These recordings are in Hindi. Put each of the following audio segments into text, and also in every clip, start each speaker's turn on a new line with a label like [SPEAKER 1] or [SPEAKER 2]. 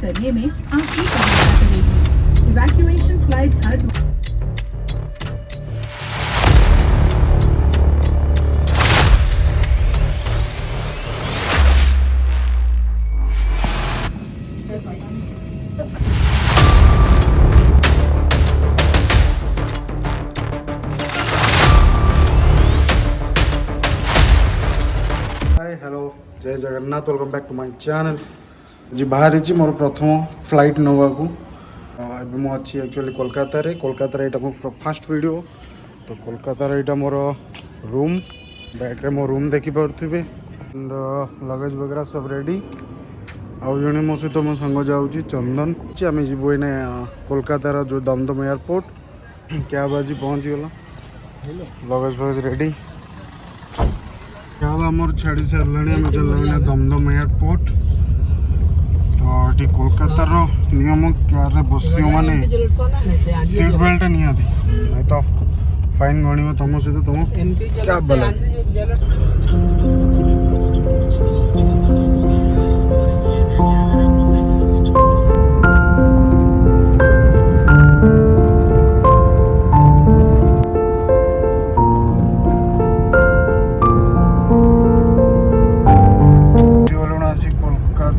[SPEAKER 1] करने में आपकी सहायता करेगी। इवैक्यूएशन फ्लाइट हर
[SPEAKER 2] hi hello Jai Jagannath welcome back to my channel. जी बाहरी मोर प्रथम फ्लाइट नवा को एबे मो अच्छी एक्चुअली कोलकाता यहाँ मो फास्ट वीडियो। तो कोलकाता यहाँ मोर रूम बैक रे मो रूम देखी पारे एंड लगेज वगैरह सब रेडी। आउ जड़े मो सहित मो सांग जाऊँगी चंदन। आम जीवु एने कोलकातार जो दमदम एयरपोर्ट कैब आज पहुँची गला लगेज फगेज रेडी। कैब आमर छाड़ी सारे आम चलने दमदम एयरपोर्ट। तो ये कोलकातार नियम क्या बस मैंने सीट बेल्ट निहाती नहीं तो फाइन गणिब तुम सहित तुम कैब वाला।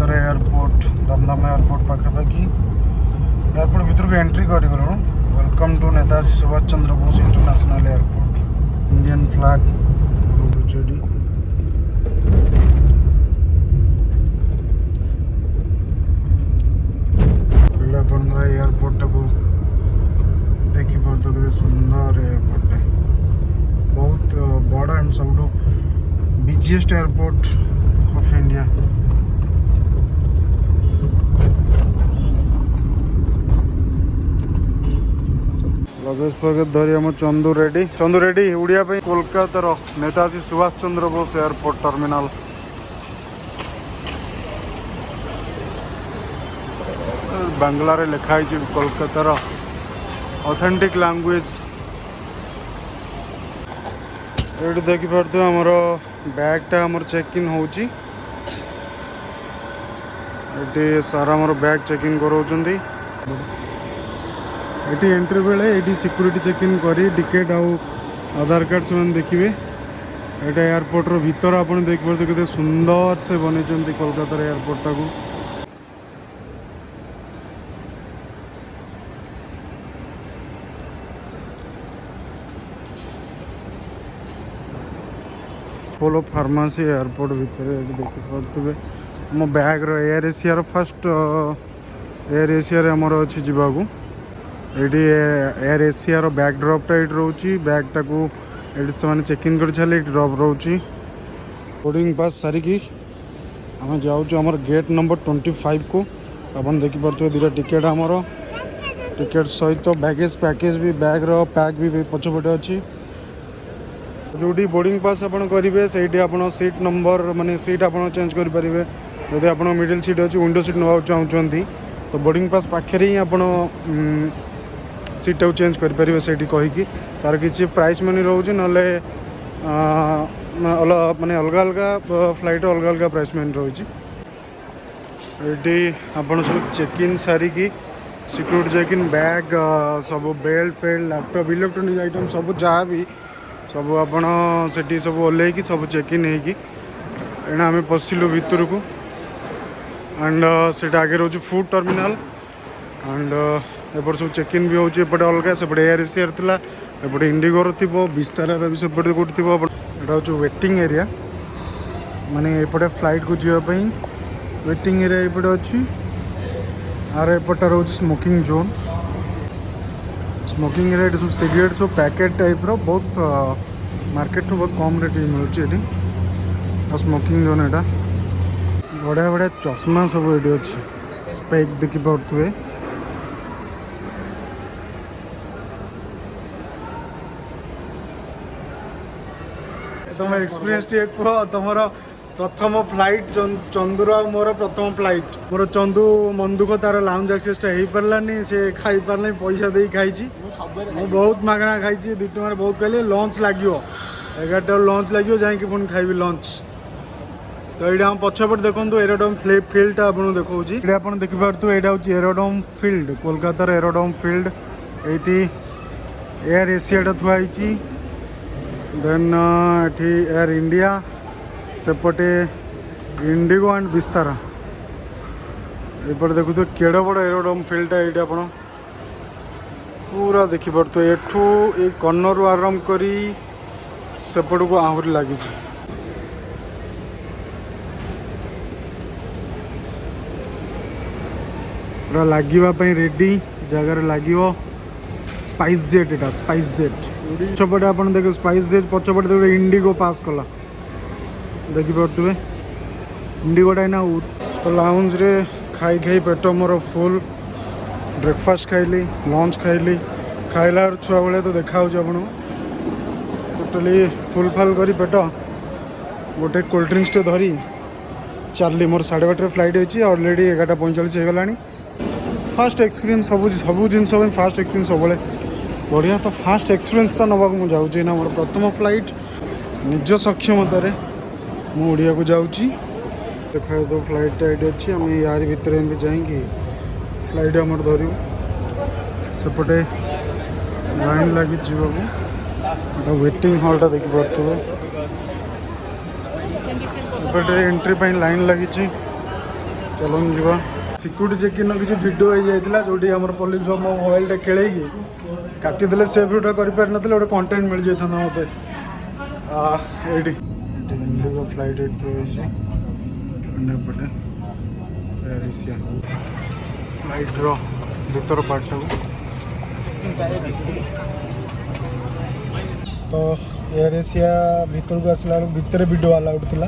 [SPEAKER 2] एयरपोर्ट दमदम एयरपोर्ट पाखापाखि एयरपोर्ट भीतर को एंट्री कर गलु। Welcome to Netaji Subhash Chandra Bose international airport. Indian flag airport को देखी पार्थ के सुंदर एयरपोर्ट है बहुत बड़ा एंड सब busiest airport of India. Luggage फगेज धरी आम चंदू रेडी उड़िया कोलकातार नेताजी सुभाष चंद्र बोस एयरपोर्ट टर्मिनाल। बांग्ला रे लिखाई कोलकातार ऑथेंटिक लैंग्वेज। ये देखी पार्थ आमर बैगटा आमर चेक इन होची ये सारा आमर बैग चेक इन कराउछंती। ये एंट्री बेले ये सिक्योरिटी चेक इन करी टिकेट आउ आधार कार्ड से देखिए। यहाँ एयरपोर्ट रो भीतर आप देख पारे केते सुंदर से बने कोलकाता एयरपोर्ट को। पोलो फार्मासी एयरपोर्ट भीतर देखी पारे मो बैग रो Air Asia first Air Asia आमर अच्छी जावाकू। ये एयर एशिया बैक ड्रॉपटा ये रोचे बैगटा को से चेक इन कर छाले ड्रॉप रोचे। बोर्डिंग पास सारिकी आम जाऊँ गेट नंबर 25 को आप देखी पारे दुटा टिकेट आमर टिकेट सहित बैगेज पैकेज भी बैग रो पैक भी पछपटे अच्छी। जो बोर्डिंग पास आप करेंगे से सीट नंबर माने सीट आप चेंज करेंगे। जदि आप मिडिल सीट अच्छी विंडो सीट ना चाहते तो बोर्डिंग पास पाखे ही आप सीट को चेंज करेंगे से कहीकि तार किसी प्राइस मनी रोचे ना माने अलग अलग फ्लाइट अलग अलग प्राइस मनी रोचे। ये आप सब चेक इन सारिकी सिक्योरिटी चेक इन बैग सब बेल्ट फेल्ट लैपटॉप इलेक्ट्रोनिक आइटम सब जहाँ भी सब आपण से सब ओल्ल सब चेक इन होना आम पशिलु भितर को। एंड से आगे रोचे फूड टर्मिनाल एंड एपट सब चेक इन भी होपटे अलग सेपटे एयर एशिया था एपटे इंडिगोर थी विस्तार भी सेपटे कौट थी। यहाँ हूँ वेटिंग एरिया माने एपटे फ्लाइट को जावाई वेटिंग एरिया एपटे अच्छी। आर एपटा रोच स्मोकिंग जोन स्मोकिंग एरिया सब सिगरेट सब पैकेट टाइप रो बहुत मार्केट बहुत कम रेट मिलूँ। स्मोकिंग जोन यहाँ बढ़िया बढ़िया चश्मा सब ये अच्छी स्पेक देखी पारे। तुम एक्सपीरियंस टे कह तुम प्रथम फ्लाइट चंदूर मोर प्रथम फ्लाइट मोर चंदू मन दुख तार लाउंज एक्सेसटा हो पारानी से खाई पारना पैसा दे खाई मुझे बहुत मागणा खाई 2 टकर बहुत कहले लंच लगे 11टा लंच लगे जाकि पुणी खाइबी लंच तो ये हम पछपट देखो एरोड्रोम फिल्ड आपको देखा ये आप देखिपे यहाँ हूँ एरोड्रोम फिल्ड कोलकातार एरोड्रोम फिल्ड ये एयर एशिया थुआई देन ये एयर इंडिया सेपटे इंडिगो एंड विस्तारा एपटे देखु केड़ बड़ एरोड्रोम फिल्ड ये आप पूरा देखिपे एठू ये कर्नर आरंभ करी सेपट को आहरी लगी पूरा लगे रेडी जगार लगे स्पाइस जेट यहाँ स्पाइस जेट पछपटे आप देख स्पाइस जेट पछपटे देख इंडिगो पास कला देखिपे इंडिगोटा ना तो लाउंज रे खाई खाई पेट मोर फुल ब्रेकफास्ट खाइली लंच खाइली खाइला छुआ बेले तो देखा आप टोटाली फुल फाल कर पेट गोटे कोल्ड ड्रिंक्स टे धरी चलली मोर 12:30 फ्लाइट होती ऑलरेडी 11:45 हो गलानी फास्ट एक्सपीरियंस सब जिन फास्ट एक्सपीरियंस सब बढ़िया तो फास्ट एक्सपीरियंस नवा को मुझे ना मोर प्रथम फ्लाइट निज सक्षमतार मुड़िया को जाऊँगी देखा तो फ्लाइटा ये अच्छी आम यार भितर एमती जाकि फ्लाइट आम धरू सेपटे लाइन लगी जावाक वेटिंग हॉलटा देखिपे एपटे एंट्री पर लाइन लगी चलो जा सिक्यूरीटी चेकिंग किसी भिडियो हो जाता जो आम पुलिस मो मोबाइलटा खेल काटिदे से भिडियो कर ना गोटे कंटेंट मिल जाता मत ये इंडिगो फ्लाइट एपटे एयर एशिया फ्लाइट भीतर पार्ट तो एयर एशिया भीतर को आसला भितर वीडियो अलाउड था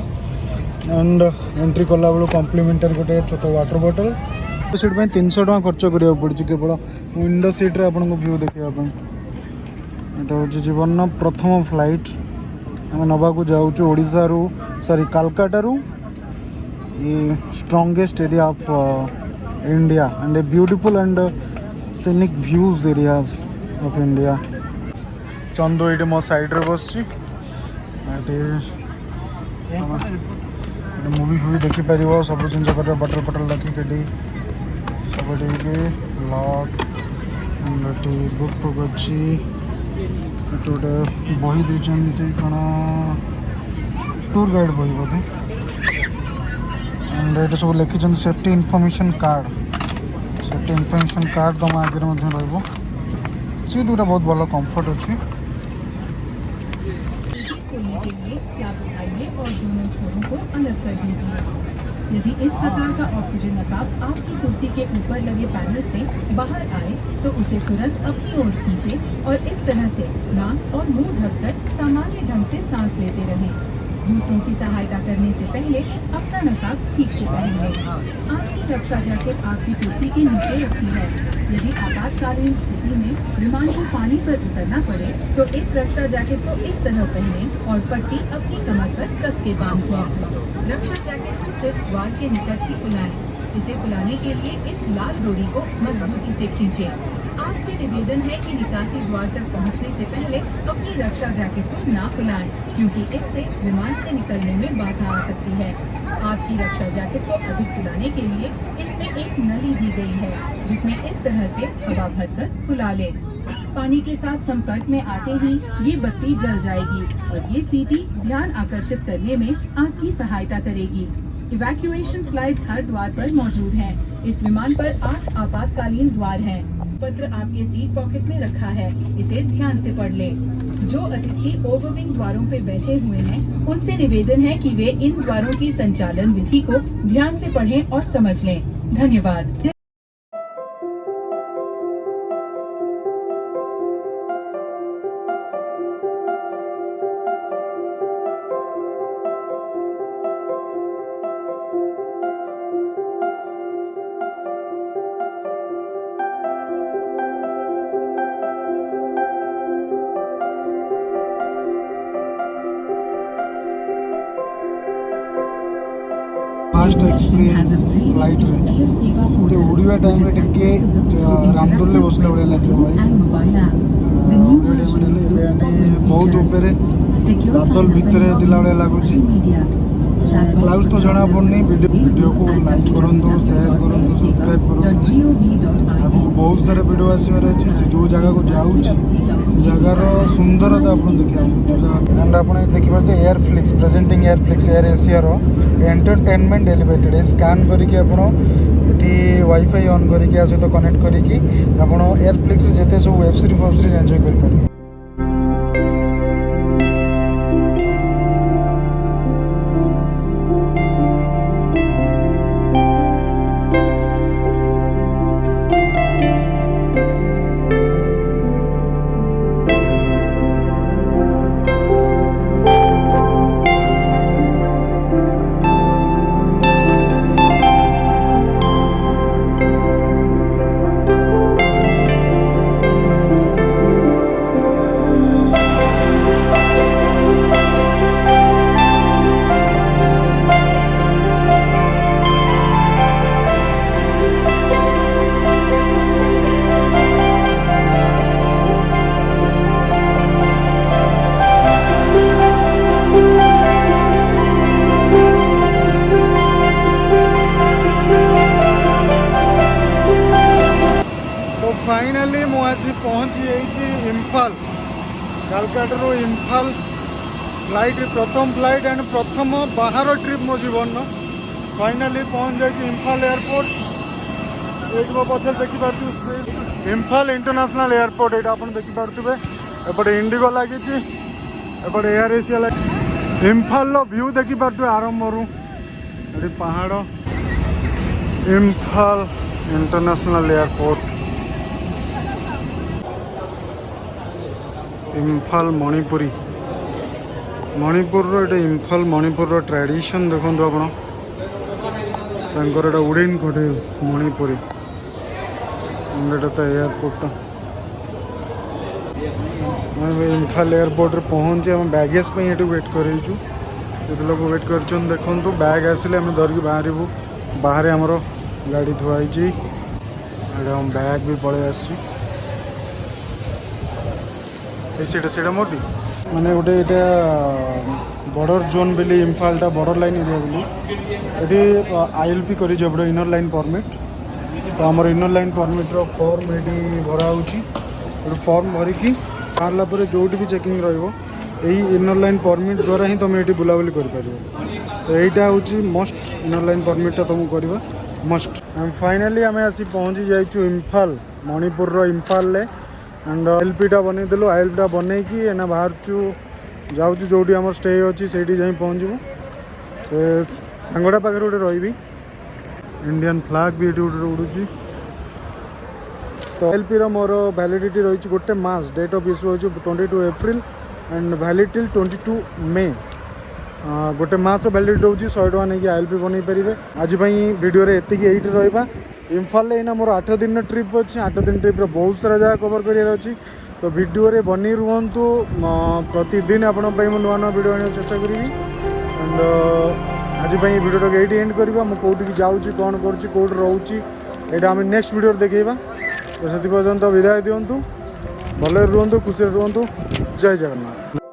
[SPEAKER 2] एंड एंट्री कला बेलू कम्प्लीमेंटारी गोटे छोट वाटर बॉटल सीट पर 300 टका खर्च करा पड़ी केवल विंडो सीट्रे आपको व्यू देखापी यहाँ हूँ जीवन प्रथम फ्लाइट आम नवाक जाऊँ ओडिशा सॉरी कालकाटा ये strongest area of India and a beautiful and scenic views areas of India Chandu ये मो साइड्रे बस मूवी फूवी देखिपर सब जिन बटल पटल रखी सब लॉक बुक फुक अच्छी गोटे बही देते कौन टूर गाइड बही बोधे एंड ये सब लिखी सेफ्टी इनफॉरमेशन कार्ड तुम आगे सीट गुरा बहुत भल कंफर्ट अच्छी
[SPEAKER 1] और दोनों छोरों को अलग कर दीजिए। यदि इस प्रकार का ऑक्सीजन नकाब आपकी कुर्सी के ऊपर लगे पैनल से बाहर आए तो उसे तुरंत अपनी ओर खींचे और इस तरह से नाक और मुंह ढककर सामान्य ढंग से सांस लेते रहें। दूसरों की सहायता करने से पहले अपना नकाब ठीक से पहन लें। आपकी रक्षा जैकेट आपकी कुर्सी के नीचे रखी है। यदि आपातकालीन स्थिति में विमान को पानी पर उतरना पड़े तो इस रक्षा जैकेट को इस तरह पहने और पट्टी अपनी कमर पर कस के बांध दें। रक्षा जैकेट को सिर्फ द्वार के निकट ही फुलाएं। इसे फुलाने के लिए इस लाल डोरी को मजबूती से खींचें। आपसे निवेदन है कि निकासी द्वार तक पहुंचने से पहले अपनी रक्षा जैकेट को ना फुलाएं, क्योंकि इससे विमान से निकलने में बाधा आ सकती है। आपकी रक्षा जैकेट को अधिक फुलाने के लिए इसमें एक नली दी गई है, जिसमें इस तरह से हवा भरकर फुला लें। पानी के साथ संपर्क में आते ही ये बत्ती जल जाएगी और ये सीटी ध्यान आकर्षित करने में आपकी सहायता करेगी। इवैक्यूएशन स्लाइड्स हर द्वार पर मौजूद हैं। इस विमान पर 8 आपातकालीन द्वार हैं। पत्र आपके सीट पॉकेट में रखा है, इसे ध्यान से पढ़ लें। जो अतिथि ओवरविंग द्वारों पे बैठे हुए हैं, उनसे निवेदन है कि वे इन द्वारों की संचालन विधि को ध्यान से पढ़ें और समझ लें। धन्यवाद।
[SPEAKER 2] फास्ट एक्सपीरियंस फ्लाइट रे उड़ीवा टाइम रे टिके रामदोल ले बसले बड़े लगे भाई बहुत ऊपर बादल भितर दिला बड़े लगुच तो क्लाउड्स तो जना पड़नी वीडियो को लाइक करूँ शेयर करूँ सब्सक्राइब करूँ आपको बहुत सारा वीडियो आसबार अच्छे से जो जगह को जाऊँ जगार सुंदरता आप देखा एंड आप देखिए Airflix presenting Airflix Air Asia entertainment elevated scan करके ये वाईफाई ऑन करके सहित कनेक्ट करके आप एयरफ्लिक्स जिते सब web series web series enjoy करें। फाइनाली मुझे पहुँची जाइए इम्फाल कालकाटा इम्फाल फ्लाइट प्रथम फ्लाइट एंड प्रथम बाहर ट्रिप मो जीवन फाइनाली पहुँच जाइए इम्फाल एयरपोर्ट ये पचर देखिपे इम्फाल इंटरनेशनल एयरपोर्ट ये आप देखिपे एपटे इंडिगो लगी एपटे एयर एशिया लगी इम्फाल व्यू देखिपे आरंभ ये पहाड़ Imphal international airport Imphal Manipuri Manipur Imphal Manipur tradition देखो आप वुडेन कटेज मणिपुरी तो एयरपोर्ट इम्फाल एयरपोर्ट रे पहुँचे आम बैगेज पे ये वेट करूँ जो लोग वेट कर देखो बैग आसिले आम धरिकी बाहर बाहर आमर गाड़ी थुआई बैग भी पलि आसी सीटा मोटी माने गोटे यहाँ बॉर्डर जोन बोली इम्फालटा बॉर्डर लाइन एरिया बोली ये ILP कर इनर लाइन परमिट तो आमर इनर लाइन परमिट फॉर्म ये भरा हो फॉर्म भरिकी बाहरला जो भी चेकिंग रही इनर लाइन परमिट द्वारा ही तुम ये बुलाबुली कर तो यहाँ हूँ मस्ट इनर लाइन परमिटा तुमको करवा मस्ट फाइनाली आम आसी पहुँची जाइचु इम्फाल मणिपुर इम्फाल एंड ILP टा बनईदेलु ILP टा बनईकी एना बाहर जाऊँ जो आम स्टे अच्छी से जा पहुँचू से सांगड़ा पाखे गोटे रही इंडियन फ्लैग भी ये उड़ू तो ILP रो मोर वैलिडिटी रही गोटे मास डेट ऑफ इश्यू हो 22 एप्रिल एंड वैलिड टिल 22 मे गोटे मास वैलिडिटी रोचे 100 टका नहीं ILP बनई पारे आज वीडियो ये रहा इम्फाल एना मोर 8 दिन ट्रिप अच्छे 8 दिन ट्रिप बहुत सारा जगह कवर करार अच्छी तो वीडियो रे बनी रुहतु प्रतिदिन आपण नुआ नुआ वीडियो आने चेष्टा करी एंड आज वीडियो ये एंड करवा मुझे जाऊँगी कौन कौट रोची यहाँ आम नेक्स्ट वीडियो देखा तो से पर्यंत विदाय दिंतु भले रुहतु खुशी रुहतु जय जगन्नाथ।